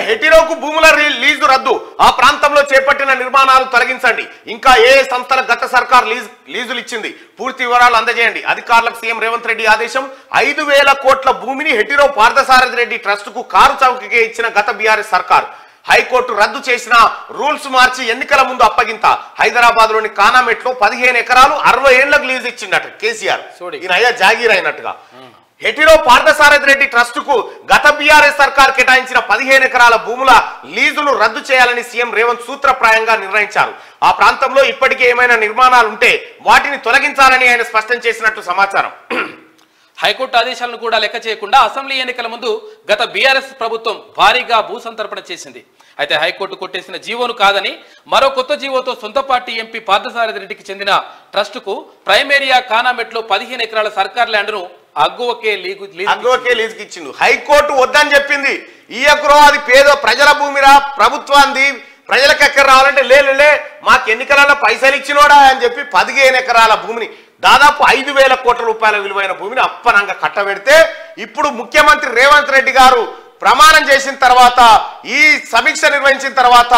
హెటిరోకు భూముల లీజు రద్దు, ఆ ప్రాంతంలో చేపట్టిన నిర్మాణాలు తొలగించండి, ఇంకా ఏ సంస్థల గత సర్కార్ లీజులు ఇచ్చింది, పూర్తి వివరాలు అందజేయండి. అధికారులకు సీఎం రేవంత్ రెడ్డి ఆదేశం. 5,000 కోట్ల భూమిని హెటిరో పార్థసారథి రెడ్డి ట్రస్ట్ కు కారు చౌకకే ఇచ్చిన గత బీఆర్ఎస్ సర్కార్. హైకోర్టు రద్దు చేసిన రూల్స్ మార్చి ఎన్నికల ముందు అప్పగింత. హైదరాబాద్ లోని కానామెట్లో 15 ఎకరాలు 60 ఏళ్లకు లీజు ఇచ్చిండట కేసీఆర్. ఈయన అయ్యా జాగీర్ అయినట్టుగా. హెటిరో పార్థసారథి రెడ్డి ట్రస్ట్ కు గత బీఆర్ఎస్ సర్కార్ కేటాయించిన 15 ఎకరాల భూముల లీజులు రద్దు చేయాలని సీఎం రేవంత్ సూత్రప్రాయంగా నిర్ణయించారు. ఆ ప్రాంతంలో ఇప్పటికే ఏమైనా నిర్మాణాలు ఉంటే వాటిని తొలగించాలని ఆయన స్పష్టం చేసినట్టు సమాచారం. హైకోర్టు ఆదేశాలను కూడా లెక్క చేయకుండా అసెంబ్లీ ఎన్నికల ముందు గత బీఆర్ఎస్ ప్రభుత్వం భారీగా భూసంతర్పణ చేసింది. అయితే హైకోర్టు కొట్టేసిన జీవోను కాదని మరో కొత్త జీవోతో సొంత పార్టీ ఎంపీ పార్థసారథి రెడ్డికి చెందిన ట్రస్టుకు ప్రైమేరియా కానామెట్లో 15 ఎకరాల సర్కార్ ల్యాండ్ను అగ్గువకే లీజుకి ఇచ్చిండు. హైకోర్టు వద్దని చెప్పింది. ఈయకురో అది పేద ప్రజల భూమిరా, ప్రభుత్వాన్ని ప్రజలకు ఎక్కడ రావాలంటే లే మాకు ఎన్నికలలో పైసలు ఇచ్చినోడా అని చెప్పి 15 ఎకరాల భూమిని, దాదాపు 5,000 కోట్ల రూపాయల విలువైన భూమిని అప్పనంగా కట్టబెడితే ఇప్పుడు ముఖ్యమంత్రి రేవంత్ రెడ్డి గారు ప్రమాణం చేసిన తర్వాత, ఈ సమీక్ష నిర్వహించిన తర్వాత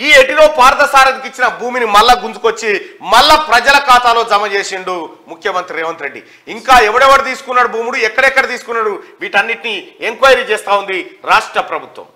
ఈ హెటిరో పార్థసారథికి ఇచ్చిన భూమిని మళ్ళా గుంజుకొచ్చి మళ్ళా ప్రజల ఖాతాలో జమ చేసిండు ముఖ్యమంత్రి రేవంత్ రెడ్డి. ఇంకా ఎవడెవడు తీసుకున్నాడు భూముడు, ఎక్కడెక్కడ తీసుకున్నాడు, వీటన్నిటిని ఎంక్వైరీ చేస్తా ఉంది రాష్ట్ర ప్రభుత్వం.